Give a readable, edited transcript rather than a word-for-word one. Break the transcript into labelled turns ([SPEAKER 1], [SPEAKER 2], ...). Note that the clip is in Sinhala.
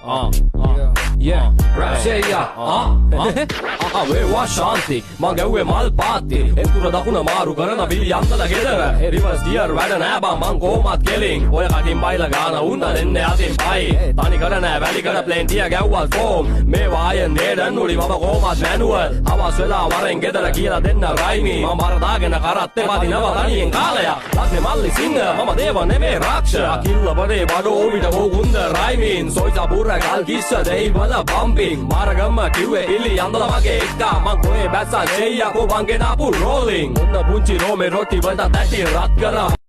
[SPEAKER 1] Yeah, rap sheya, වේවා ශාන්ති මං ගැව්වේ මල් පාත්ති එතුර දකුණ මාරු කරන විලි යන්තල ගෙදර රිවර්ස් ගියර් වැඩ නෑ බං මං කොහොමත් කෙලින් ඔය කටින් බයිලා ගාන උන්න දෙන්නේ අතින් පයි තනි කර නෑ වැලි කර ප්ලේන්ටිය ගැව්වා ෆෝම් මේ වායන් නේඩන් උඩි මම කොහොමත් මැනුවල් අවස් වෙලා වරෙන් ගෙදර කියලා දෙන්න රයිමි මම බර දාගෙන කරත්තේ වදිනවා තනියෙන් කාලයක් ලක්නේ මල්ලි සිංහ මම දේව නෙමේ රාක්ෂ අකිල්ල බඩේ බඩෝ විට වුගුන්ද රයිමින් සොයිසා පුර ගල් කිස්ස දෙයි බල බම්පින් මාරගම්ම කිව්වේ ඉලි යන්දල වගේ එක්කා මං කොහේ බැස්සා දෙයියකෝ වංගෙනාපු රෝලින් ඔන්න පුංචි රෝමේ රොටි වලට තැටි රත් කරා